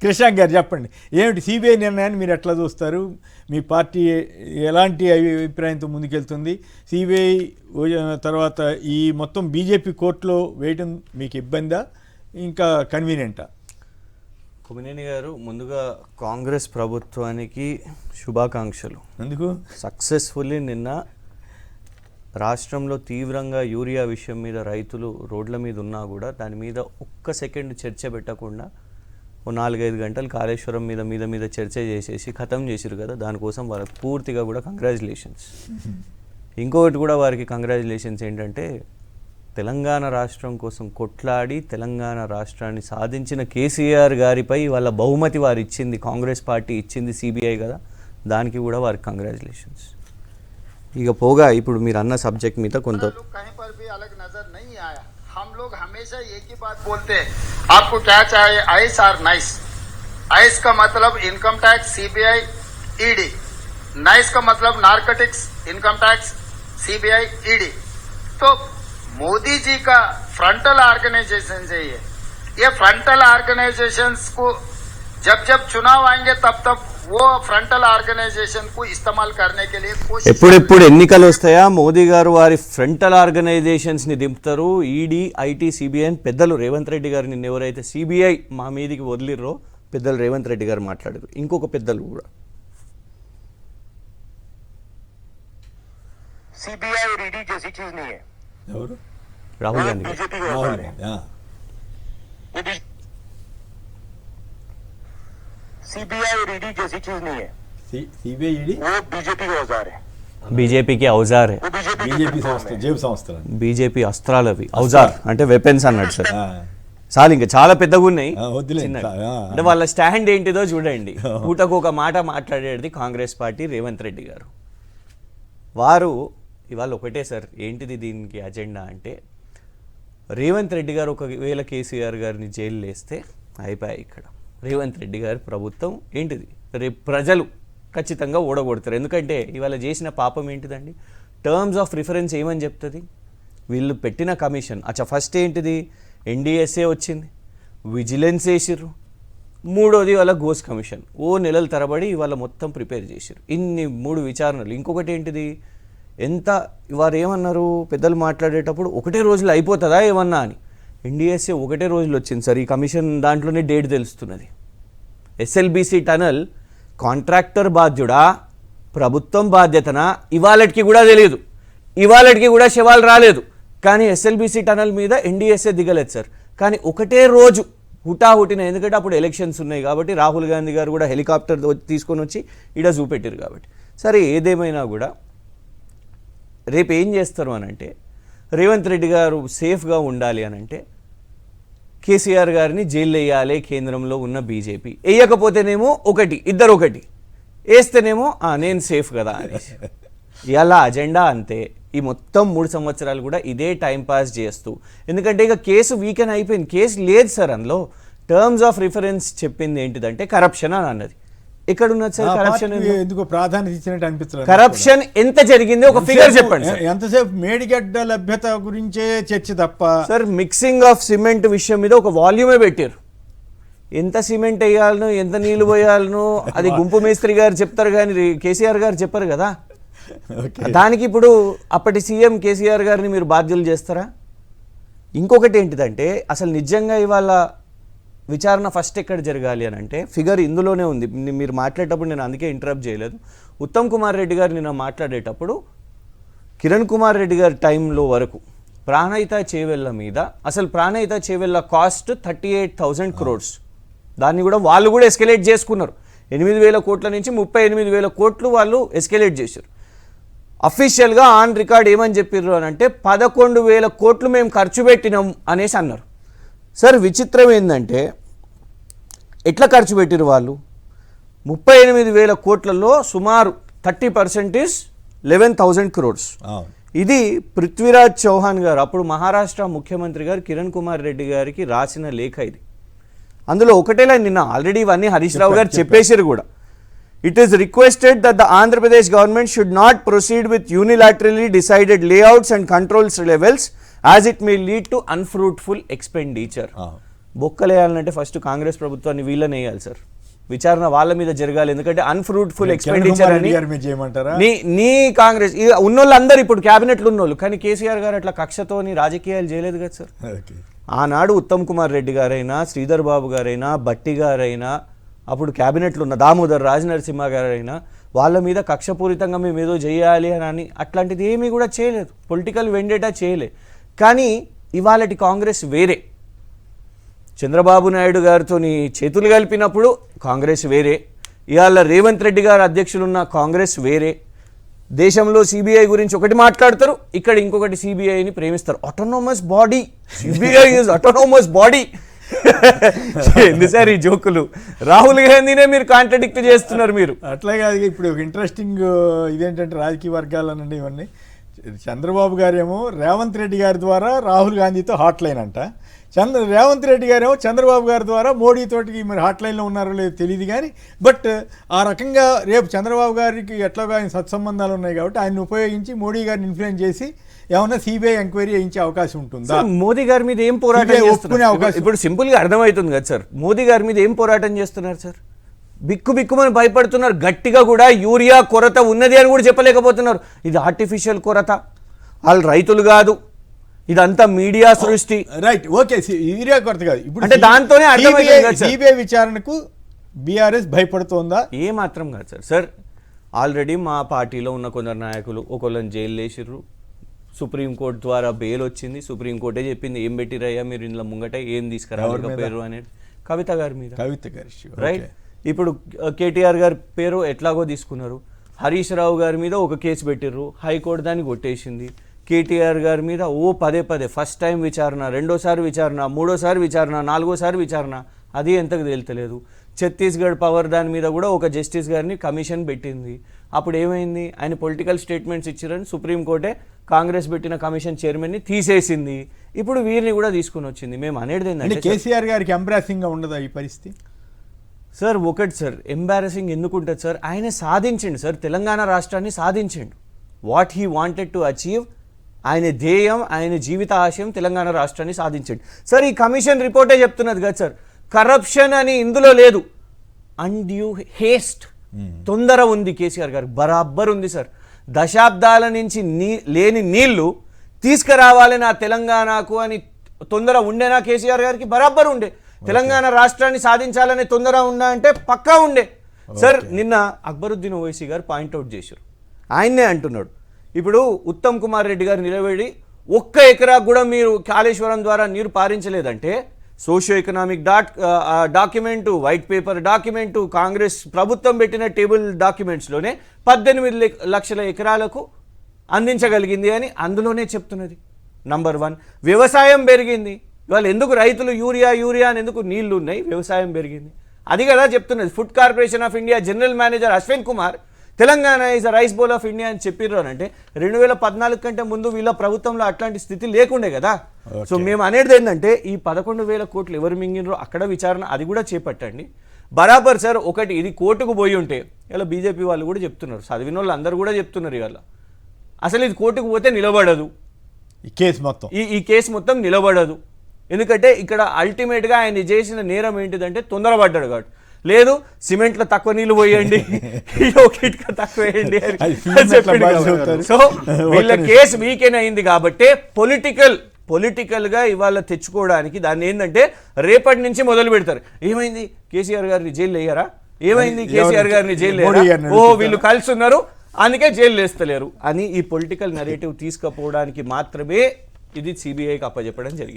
కృష్ణాంక్ గారు చెప్పండి, ఏమిటి సిబిఐ నిర్ణయాన్ని మీరు ఎట్లా చూస్తారు? మీ పార్టీ ఎలాంటి అభిప్రాయంతో ముందుకెళ్తుంది? సిబిఐ తర్వాత ఈ మొత్తం బీజేపీ కోర్టులో వేయడం మీకు ఇబ్బందా, ఇంకా కన్వీనియంటా? కుమినేని గారు, ముందుగా కాంగ్రెస్ ప్రభుత్వానికి శుభాకాంక్షలు. ఎందుకు? సక్సెస్ఫుల్లీ నిన్న రాష్ట్రంలో తీవ్రంగా యూరియా విషయం మీద రైతులు రోడ్ల మీద ఉన్నా కూడా దాని మీద ఒక్క సెకండ్ చర్చ పెట్టకుండా ఓ 4-5 గంటలు కాళేశ్వరం మీద చర్చ చేసేసి ఖతం చేసిరు కదా. దానికోసం వాళ్ళకి పూర్తిగా కూడా కంగ్రాచులేషన్స్. ఇంకొకటి కూడా వారికి కంగ్రాచులేషన్స్ ఏంటంటే, తెలంగాణ రాష్ట్రం కోసం కొట్లాడి తెలంగాణ రాష్ట్రాన్ని సాధించిన కేసీఆర్ గారిపై వాళ్ళ బహుమతి వారు ఇచ్చింది, కాంగ్రెస్ పార్టీ ఇచ్చింది సిబిఐ కదా, దానికి కూడా వారికి కంగ్రాచులేషన్స్. ఇక పోగా ఇప్పుడు మీరు అన్న సబ్జెక్ట్ మీద కొంత हम लोग हमेशा एक ही बात बोलते हैं, आपको क्या चाहिए, आइस और नाइस. आइस का मतलब income tax CBI ED, nice का मतलब narcotics income tax CBI ED. तो मोदी जी का फ्रंटल ऑर्गेनाइजेशन चाहिए. ये फ्रंटल ऑर्गेनाइजेशंस को जब चुनाव आएंगे तब वो फ्रंटल ऑर्गेनाइजेशन को इस्तेमाल करने के लिए कोशिश. ఎప్పుడెప్పుడు ఎన్నికలు వస్తాయా మోదీ గారు వారి ఫ్రంటల్ ఆర్గనైజేషన్స్ ని దింపుతారు. ఈడీ, ఐటీ, సిబిఐ పెద్దలు రేవంత్ రెడ్డి గారు నిన్న ఎవరైతే సిబిఐ మా మీదికి వదిలిర్రో పెద్దలు రేవంత్ రెడ్డి గారు మాట్లాడారు. ఇంకొక పెద్దలు కూడా सीबीआई और ईडी जैसी चीज नहीं है. ఎవరు? రాహుల్ గాంధీ గారు. बीजेपी का రాహుల్ औजार है. గాంధీ. सीबीआई और ईडी जैसी चीज नहीं है. సిబిఐ, ఈడీ वो बीजेपी का औजार है. బీజేపీకి ఔజార్ वो बीजेपी బీజేపీ సంస్థ, జేబు సంస్థలు. బీజేపీ అస్త్రాలు అవి. ఔజార్ అంటే వెపన్స్ అన్నాడు సార్. ఆ, చాలు, ఇంకా చాలా పెద్దగా ఉన్నాయి. వద్దులే. చిన్నగా. ఆ. అంటే వాళ్ళ స్టాండ్ ఏంటిదో చూడండి. పూటకు ఒక మాట మాట్లాడేది కాంగ్రెస్ పార్టీ, రేవంత్ రెడ్డి గారు. వారు ఇవాళ ఒకటే సార్, ఏంటిది దీనికి అజెండా అంటే, రేవంత్ రెడ్డి గారు ఒకవేళ కేసీఆర్ గారిని జైలు వేస్తే అయిపోయాయి. ఇక్కడ రేవంత్ రెడ్డి గారి ప్రభుత్వం ఏంటిది, రేపు ప్రజలు ఖచ్చితంగా ఓడగొడతారు. ఎందుకంటే ఇవాళ చేసిన పాపం ఏంటిదండి, టర్మ్స్ ఆఫ్ రిఫరెన్స్ ఏమని చెప్తుంది, వీళ్ళు పెట్టిన కమిషన్. అచ్చా, ఫస్ట్ ఏంటిది, ఎన్డీఎస్ఏ వచ్చింది, విజిలెన్స్ వేసిర్రు, మూడోది వాళ్ళ గోస్ కమిషన్. నెలల తరబడి ఇవాళ మొత్తం ప్రిపేర్ చేసిర్రు, ఇన్ని 3 విచారణలు. ఇంకొకటి ఏంటిది, ఎంత వారు ఏమన్నారు పెద్దలు మాట్లాడేటప్పుడు, ఒకటే రోజులో అయిపోతుందా ఏమన్నా అని. ఎన్డీఎస్ఏ ఒకటే రోజులు వచ్చింది సార్. ఈ కమిషన్ దాంట్లోనే డేట్ తెలుస్తున్నది. ఎస్ఎల్బీసీ టనల్ కాంట్రాక్టర్ బాధ్యుడా, ప్రభుత్వం బాధ్యతనా, ఇవాళకి కూడా తెలియదు. ఇవాళకి కూడా శవాలు రాలేదు. కానీ ఎస్ఎల్బీసీ టనల్ మీద ఎన్డీఎస్ఏ దిగలేదు సార్. కానీ ఒకటే రోజు హుటాహుటిన, ఎందుకంటే అప్పుడు ఎలక్షన్స్ ఉన్నాయి కాబట్టి రాహుల్ గాంధీ గారు కూడా హెలికాప్టర్ తీసుకొని వచ్చి ఈడ చూపెట్టారు కాబట్టి. సరే, ఏదేమైనా కూడా రేపు ఏం చేస్తారు అని అంటే, రేవంత్ రెడ్డి గారు సేఫ్గా ఉండాలి అని అంటే కేసీఆర్ గారిని జైలు వేయాలి కేంద్రంలో ఉన్న బీజేపీ. వేయకపోతేనేమో ఇద్దరు ఒకటి వేస్తేనేమో నేను సేఫ్ కదా అని. ఇలా అజెండా అంతే. ఈ మొత్తం 3 సంవత్సరాలు కూడా ఇదే టైంపాస్ చేస్తూ, ఎందుకంటే ఇక కేసు వీకెన్ అయిపోయింది. కేసు లేదు సార్. అందులో టర్మ్స్ ఆఫ్ రిఫరెన్స్ చెప్పింది ఏంటిదంటే కరప్షన్ అని అన్నది. ఎక్కడున్నది సార్ కరప్షన్? ఎందుకు ప్రాధాన్యత ఇచ్చినట్టు అనిపిస్తుంది. కరప్షన్ ఎంత జరిగింది ఒక ఫిగర్ చెప్పండి సార్. ఎంతసేపు మేడిగడ్డ లభ్యత గురించే చర్చ తప్ప సార్, మిక్సింగ్ ఆఫ్ సిమెంట్ విషయం మీద ఒక వాల్యూమే పెట్టారు. ఎంత సిమెంట్ వేయాలనో, ఎంత నీళ్లు పోయాలనో అది గుంపు మేస్త్రి గారు చెప్తారు కానీ కేసీఆర్ గారు చెప్పారు కదా. దానికి ఇప్పుడు అప్పటి సీఎం కేసీఆర్ గారిని మీరు బాధ్యులు చేస్తారా? ఇంకొకటి ఏంటిదంటే, అసలు నిజంగా ఇవాళ విచారణ ఫస్ట్ ఎక్కడ జరగాలి అని అంటే, ఫిగర్ ఇందులోనే ఉంది. మీరు మాట్లాడేటప్పుడు నేను అందుకే ఇంటరప్ట్ చేయలేదు. ఉత్తమ్ కుమార్ రెడ్డి గారు నిన్న మాట్లాడేటప్పుడు కిరణ్ కుమార్ రెడ్డి గారి టైంలో వరకు ప్రాణహిత చేవెళ్ళ మీద, అసలు ప్రాణహిత చేవెళ్ళ కాస్ట్ 38,000 crores. దాన్ని కూడా వాళ్ళు కూడా ఎస్కలేట్ చేసుకున్నారు. 8,000 కోట్ల నుంచి 38,000 కోట్లు వాళ్ళు ఎస్కలేట్ చేశారు. అఫీషియల్గా ఆన్ రికార్డ్ ఏమని చెప్పారు అని అంటే 11,000 కోట్లు మేము ఖర్చు పెట్టినాం అనేసి అన్నారు. సార్, విచిత్రం ఏంటంటే ఎట్లా ఖర్చు పెట్టారు వాళ్ళు? 38,000 కోట్లలో సుమారు 30% ఈస్ 11,000 crores. ఇది పృథ్వీరాజ్ చౌహాన్ గారు, అప్పుడు మహారాష్ట్ర ముఖ్యమంత్రి గారు కిరణ్ కుమార్ రెడ్డి గారికి రాసిన లేఖ ఇది. అందులో ఒకటేలా నిన్న ఆల్రెడీ ఇవన్నీ హరీష్ రావు గారు చెప్పేశారు కూడా. It is requested that the Andhra Pradesh government should not proceed with unilaterally decided layouts and controls levels as it may lead to unfruitful expenditure. బొక్కలేయాలంటే ఫస్ట్ కాంగ్రెస్ ప్రభుత్వాన్ని వీళ్ళని వేయాలి సార్. విచారణ వాళ్ళ మీద జరగాలి. ఎందుకంటే అన్ఫ్రూట్ఫుల్ ఎక్స్పెండిచర్ అని చేయమంటారా? నీ కాంగ్రెస్ ఉన్నోళ్ళందరూ ఇప్పుడు క్యాబినెట్లు ఉన్నోళ్ళు, కానీ కేసీఆర్ గారు అట్లా కక్షతోని రాజకీయాలు చేయలేదు కదా సార్. ఆనాడు ఉత్తమ్ కుమార్ రెడ్డి గారైనా, శ్రీధర్ బాబు గారైనా, బట్టి గారైనా, అప్పుడు క్యాబినెట్లు ఉన్న దామోదర్ రాజనరసింహ గారైనా వాళ్ళ మీద కక్షపూరితంగా మేము ఏదో చేయాలి అని అట్లాంటిది ఏమీ కూడా చేయలేదు. పొలిటికల్ వెండేటా చేయలే. కానీ ఇవాళటి కాంగ్రెస్ వేరే. చంద్రబాబు నాయుడు గారితో చేతులు కలిపినప్పుడు కాంగ్రెస్ వేరే, ఇవాళ రేవంత్ రెడ్డి గారు అధ్యక్షులున్న కాంగ్రెస్ వేరే. దేశంలో సిబిఐ గురించి ఒకటి మాట్లాడతారు, ఇక్కడ ఇంకొకటి సిబిఐని ప్రేమిస్తారు. Autonomous body, CBI is autonomous body. ఎందు సార్ ఈ జోకులు? రాహుల్ గాంధీనే మీరు కాంట్రడిక్ట్ చేస్తున్నారు మీరు. అట్లా కాదు. ఇప్పుడు ఒక ఇంట్రెస్టింగ్ ఇదేంటంటే రాజకీయ వర్గాలనండి ఇవన్నీ. చంద్రబాబు గారేమో రేవంత్ రెడ్డి గారి ద్వారా రాహుల్ గాంధీతో హాట్ లైన్ అంట. రేవంత్ రెడ్డి గారేమో చంద్రబాబు గారి ద్వారా మోడీతోటికి మరి హాట్ లైన్లో ఉన్నారో లేదో తెలియదు, కానీ బట్ ఆ రకంగా రేపు చంద్రబాబు గారికి ఎట్లాగా ఆయన సత్సంబంధాలు ఉన్నాయి కాబట్టి ఆయన ఉపయోగించి మోడీ గారిని ఇన్ఫ్లుయెన్స్ చేసి ఏమన్నా సిబిఐ ఎంక్వైరీ చేయించే అవకాశం ఉంటుందా? మోదీ గారి మీద ఏం పోరాటం ఒప్పుకునే అవకాశం ఇప్పుడు సింపుల్ గా అర్థమవుతుంది కదా సార్. మోదీ గారి మీద ఏం పోరాటం చేస్తున్నారు సార్? బిక్కుమని భయపడుతున్నారు. గట్టిగా కూడా యూరియా కొరత ఉన్నది అని కూడా చెప్పలేకపోతున్నారు. ఇది ఆర్టిఫిషియల్ కొరత, వాళ్ళు రైతులు కాదు, ఇదంతా మీడియా సృష్టి. Right, okay. యూరియా కొరత కాదు. ఇప్పుడు అంటే దాంతోనే సిబిఐ విచారణకు బీఆర్ఎస్ భయపడుతోందా? ఏ మాత్రం కాదు సార్. సార్ ఆల్రెడీ మా పార్టీలో ఉన్న కొందరు నాయకులు ఒకళ్ళని జైలు వేసిర్రు. సుప్రీంకోర్టు ద్వారా బెయిల్ వచ్చింది. సుప్రీంకోర్టే చెప్పింది ఏం పెట్టిరయ్యా మీరు ఇంట్లో ముంగట ఏం తీసుకురాలేకపోయారు అనేది. కవిత గారి మీద. కవిత గారి రైట్. ఇప్పుడు కేటీఆర్ గారి పేరు ఎట్లాగో తీసుకున్నారు. హరీష్ రావు గారి మీద ఒక కేసు పెట్టిర్రు, హైకోర్టు దాన్ని కొట్టేసింది. కేటీఆర్ గారి మీద పదే ఫస్ట్ టైం విచారణ, రెండోసారి విచారణ, మూడోసారి విచారణ, నాలుగోసారి విచారణ, అది ఎంతకు తేల్తలేదు. ఛత్తీస్గఢ్ పవర్ దాని మీద కూడా ఒక జస్టిస్ గారిని కమిషన్ పెట్టింది. అప్పుడు ఏమైంది? ఆయన పొలిటికల్ స్టేట్మెంట్స్ ఇచ్చారని సుప్రీంకోర్టే కాంగ్రెస్ పెట్టిన కమిషన్ చైర్మన్ని తీసేసింది. ఇప్పుడు వీరిని కూడా తీసుకుని వచ్చింది. మేము అనేది ఏంటంటే కేసీఆర్ గారికి ఎంబ్రాసింగ్గా ఉండదా ఈ పరిస్థితి? సార్ ఒకటి సార్, ఎంబారసింగ్ ఎందుకు ఉంటుంది సార్? ఆయన సాధించండి సార్, తెలంగాణ రాష్ట్రాన్ని సాధించండి. What he wanted to achieve, ఆయన ధ్యేయం, ఆయన జీవిత ఆశయం తెలంగాణ రాష్ట్రాన్ని సాధించండి. సార్ ఈ కమిషన్ రిపోర్టే చెప్తున్నది కదా సార్, కరప్షన్ అని ఇందులో లేదు. అన్డ్యూ హేస్ట్, తొందర ఉంది కేసీఆర్ గారు, బరాబర్ ఉంది సార్. దశాబ్దాల నుంచి లేని నీళ్లు తీసుకురావాలని ఆ తెలంగాణకు అని తొందర ఉండేనా కేసీఆర్ గారికి? బరాబర్ ఉండే. తెలంగాణ రాష్ట్రాన్ని సాధించాలనే తొందర ఉన్నా అంటే పక్కా ఉండే సార్. నిన్న అక్బరుద్దీన్ ఓవైసీ గారు పాయింట్అవుట్ చేశారు. ఆయన్నే అంటున్నాడు, ఇప్పుడు ఉత్తమ్ కుమార్ రెడ్డి గారు నిలబడి 1 ఎకరా కూడా మీరు కాళేశ్వరం ద్వారా నీరు పారించలేదంటే socio economic document, white paper document, Congress ప్రభుత్వం పెట్టిన టేబుల్ డాక్యుమెంట్స్లోనే 18 లక్షల ఎకరాలకు అందించగలిగింది అని అందులోనే చెప్తున్నది. నంబర్ 1. వ్యవసాయం పెరిగింది. ఇవాళ ఎందుకు రైతులు యూరియా అని ఎందుకు? నీళ్లు ఉన్నాయి, వ్యవసాయం పెరిగింది. అది కదా చెప్తున్నది. Food corporation of India general manager Ashwin Kumar Telangana is a rice bowl of India అని చెప్పిర్రు అని అంటే 2014 కంటే ముందు వీళ్ళ ప్రభుత్వంలో అట్లాంటి స్థితి లేకుండే కదా. సో మేము అనేది ఏంటంటే ఈ 11,000 కోట్లు ఎవరు మింగినరో అక్కడ విచారణ అది కూడా చేపట్టండి. బరాబర్ సార్. ఒకటి, ఇది కోర్టుకు పోయి ఉంటే ఇలా బీజేపీ వాళ్ళు కూడా చెప్తున్నారు, చదివిన వాళ్ళు అందరూ కూడా చెప్తున్నారు ఇవాళ అసలు ఇది కోర్టుకు పోతే నిలబడదు, ఈ కేసు మొత్తం నిలబడదు. ఎందుకంటే ఇక్కడ అల్టిమేట్గా ఆయన చేసిన నేరం ఏంటిదంటే తొందరపడ్డాడు కాబట్టి. లేదు సిమెంట్లో తక్కువ నీళ్ళు పోయండి, తక్కువ వేయండి అని చెప్పి. సో వీళ్ళ కేసు వీకెన్ అయింది కాబట్టి పొలిటికల్గా ఇవాళ తెచ్చుకోవడానికి దాన్ని ఏంటంటే రేపటి నుంచి మొదలు పెడతారు. ఏమైంది కేసీఆర్ గారిని జైలు వేయరా? ఏమైంది కేసీఆర్ గారిని జైలు వేయరా? వీళ్ళు కలిసి ఉన్నారు అందుకే జైలు వేస్తలేరు అని ఈ పొలిటికల్ నరేటివ్ తీసుకుపోవడానికి మాత్రమే ఇది సిబిఐకి అప్పచెప్పడం జరిగింది.